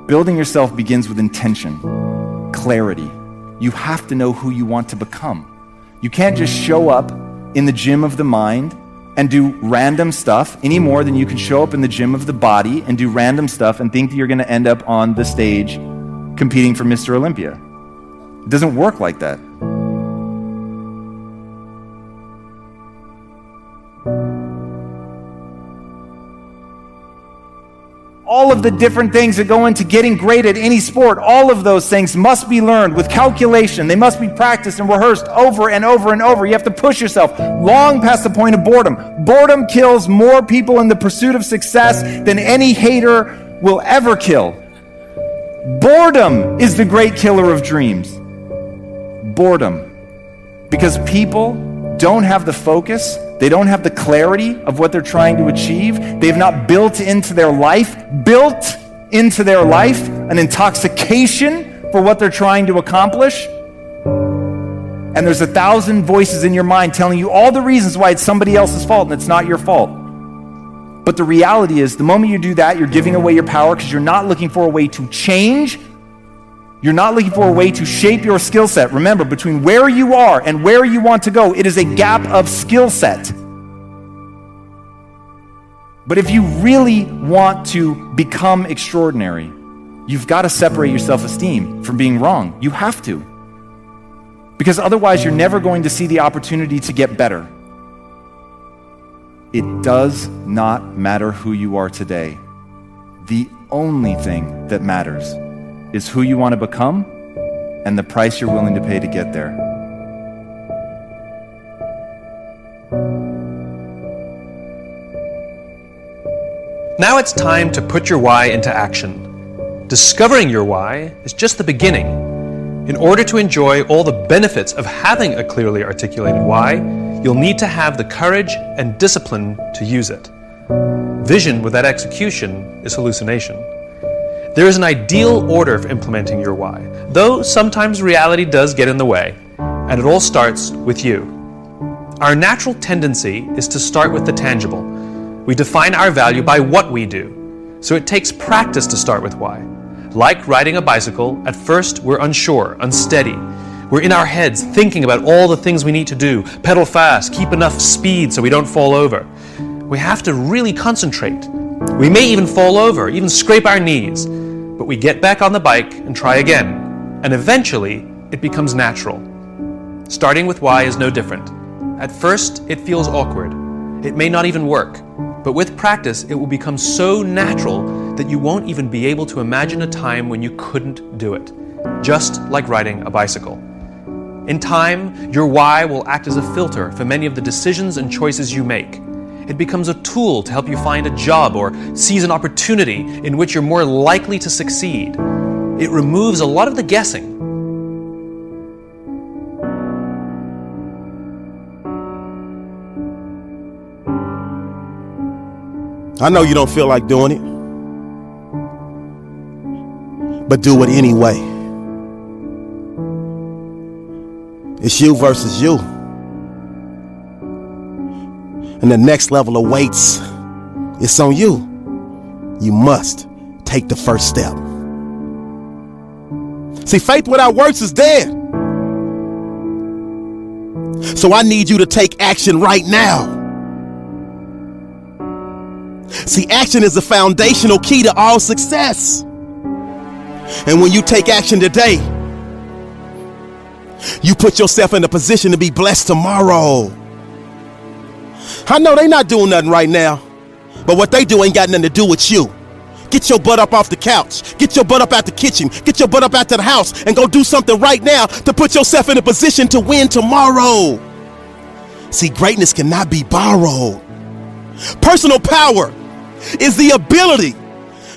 Building yourself begins with intention, clarity. You have to know who you want to become. You can't just show up in the gym of the mind and do random stuff any more than you can show up in the gym of the body and do random stuff and think that you're going to end up on the stage competing for Mr. Olympia. It doesn't work like that. All of the different things that go into getting great at any sport, all of those things must be learned with calculation. They must be practiced and rehearsed over and over and over. You have to push yourself long past the point of boredom. Boredom kills more people in the pursuit of success than any hater will ever kill. Boredom is the great killer of dreams. Boredom. Because people don't have the focus, they don't have the clarity of what they're trying to achieve. They've not built into their life an intoxication for what they're trying to accomplish. And there's 1,000 voices in your mind telling you all the reasons why it's somebody else's fault and it's not your fault. But the reality is, the moment you do that, you're giving away your power because you're not looking for a way to change. You're not looking for a way to shape your skill set. Remember, between where you are and where you want to go, it is a gap of skill set. But if you really want to become extraordinary, you've got to separate your self-esteem from being wrong. You have to. Because otherwise, you're never going to see the opportunity to get better. It does not matter who you are today. The only thing that matters is who you want to become and the price you're willing to pay to get there. Now it's time to put your why into action. Discovering your why is just the beginning. In order to enjoy all the benefits of having a clearly articulated why, you'll need to have the courage and discipline to use it. Vision without execution is hallucination. There is an ideal order for implementing your why, though sometimes reality does get in the way, and it all starts with you. Our natural tendency is to start with the tangible. We define our value by what we do, so it takes practice to start with why. Like riding a bicycle, at first we're unsure, unsteady. We're in our heads thinking about all the things we need to do, pedal fast, keep enough speed so we don't fall over. We have to really concentrate. We may even fall over, even scrape our knees, but we get back on the bike and try again, and eventually it becomes natural. Starting with why is no different. At first, it feels awkward. It may not even work, but with practice, it will become so natural that you won't even be able to imagine a time when you couldn't do it, just like riding a bicycle. In time, your why will act as a filter for many of the decisions and choices you make. It becomes a tool to help you find a job or seize an opportunity in which you're more likely to succeed. It removes a lot of the guessing. I know you don't feel like doing it, but do it anyway. It's you versus you. And the next level awaits. It's on you. You must take the first step. See, faith without works is dead. So I need you to take action right now. See, action is the foundational key to all success. And when you take action today, you put yourself in a position to be blessed tomorrow. I know they're not doing nothing right now, but what they do ain't got nothing to do with you. Get your butt up off the couch. Get your butt up out the kitchen. Get your butt up out to the house and go do something right now to put yourself in a position to win tomorrow. See, greatness cannot be borrowed. Personal power is the ability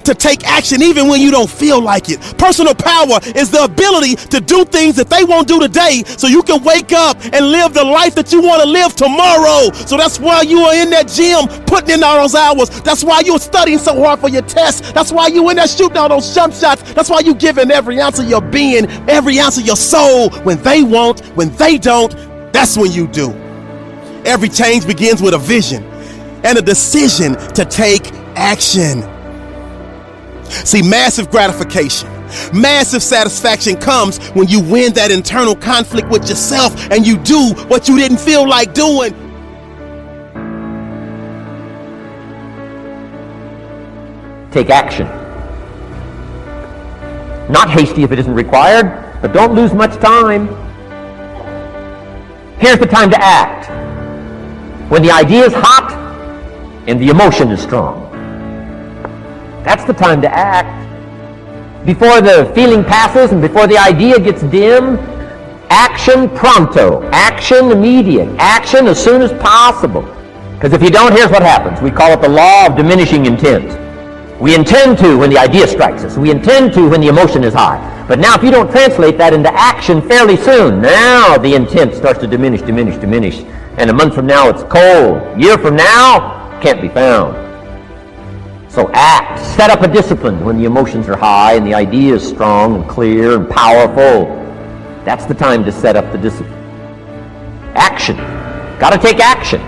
to take action even when you don't feel like it. Personal power is the ability to do things that they won't do today so you can wake up and live the life that you want to live tomorrow. So that's why you are in that gym putting in all those hours. That's why you're studying so hard for your tests. That's why you in there shooting all those jump shots. That's why you giving every ounce of your being, every ounce of your soul. When they won't, when they don't, that's when you do. Every change begins with a vision and a decision to take action. See, massive gratification, massive satisfaction comes when you win that internal conflict with yourself and you do what you didn't feel like doing. Take action. Not hasty if it isn't required, but don't lose much time. Here's the time to act. When the idea is hot and the emotion is strong. That's the time to act. Before the feeling passes and before the idea gets dim, action pronto, action immediate, action as soon as possible. Because if you don't, here's what happens. We call it the law of diminishing intent. We intend to when the idea strikes us. We intend to when the emotion is high. But now if you don't translate that into action fairly soon, now the intent starts to diminish. And a month from now it's cold. A year from now, can't be found. So act. Set up a discipline when the emotions are high and the idea is strong and clear and powerful. That's the time to set up the discipline. Action. Got to take action.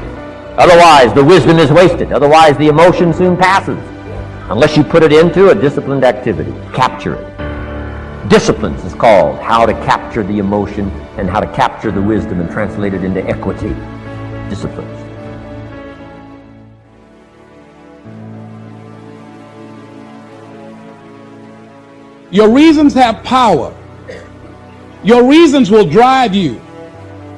Otherwise the wisdom is wasted. Otherwise the emotion soon passes. Unless you put it into a disciplined activity. Capture it. Disciplines is called how to capture the emotion and how to capture the wisdom and translate it into equity. Disciplines. Your reasons have power. Your reasons will drive you.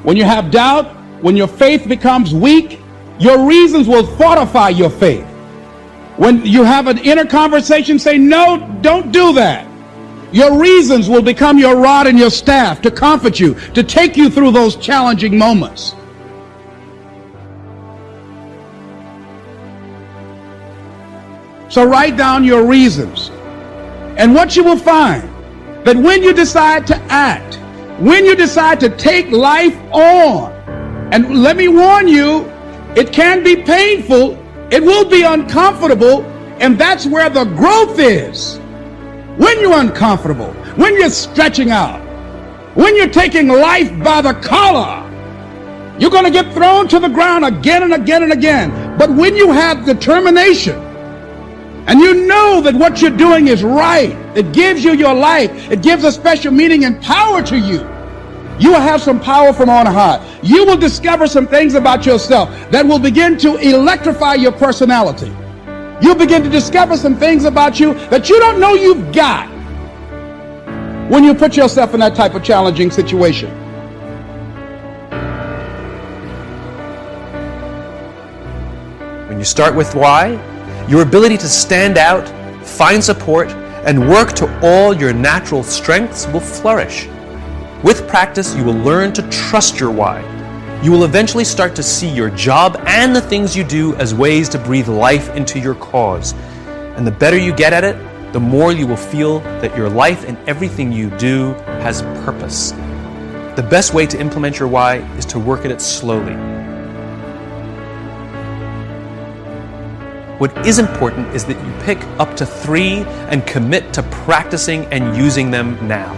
When you have doubt, when your faith becomes weak, your reasons will fortify your faith. When you have an inner conversation, say, no, don't do that. Your reasons will become your rod and your staff to comfort you, to take you through those challenging moments. So write down your reasons. And what you will find, that when you decide to act, when you decide to take life on, and let me warn you, it can be painful, it will be uncomfortable, and that's where the growth is. When you're uncomfortable, when you're stretching out, when you're taking life by the collar, you're going to get thrown to the ground again and again and again. But when you have determination, and you know that what you're doing is right, it gives you your life, it gives a special meaning and power to you. You will have some power from on high. You will discover some things about yourself that will begin to electrify your personality. You'll begin to discover some things about you that you don't know you've got when you put yourself in that type of challenging situation. When you start with why, your ability to stand out, find support, and work to all your natural strengths will flourish. With practice, you will learn to trust your why. You will eventually start to see your job and the things you do as ways to breathe life into your cause. And the better you get at it, the more you will feel that your life and everything you do has purpose. The best way to implement your why is to work at it slowly. What is important is that you pick up to 3 and commit to practicing and using them now.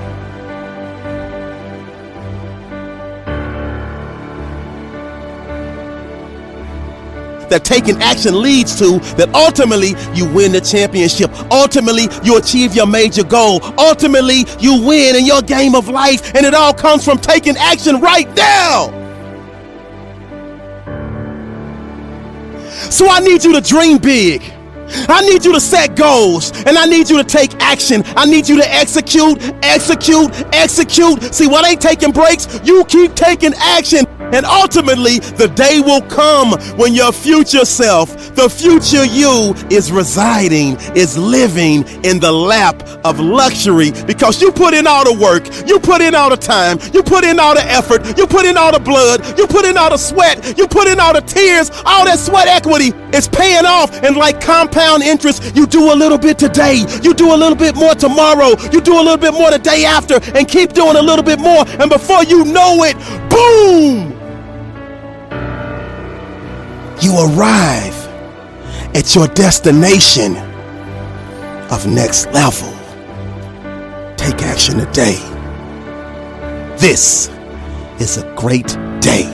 That taking action leads to, that ultimately you win the championship. Ultimately, you achieve your major goal. Ultimately, you win in your game of life, and it all comes from taking action right now. So I need you to dream big. I need you to set goals, and I need you to take action. I need you to execute. See, what ain't taking breaks? You keep taking action. And ultimately, the day will come when your future self, the future you, is residing, is living in the lap of luxury, because you put in all the work, you put in all the time, you put in all the effort, you put in all the blood, you put in all the sweat, you put in all the tears. All that sweat equity is paying off, and like compound interest, you do a little bit today, you do a little bit more tomorrow, you do a little bit more the day after, and keep doing a little bit more, and before you know it, boom! You arrive at your destination of next level. Take action today. This is a great day.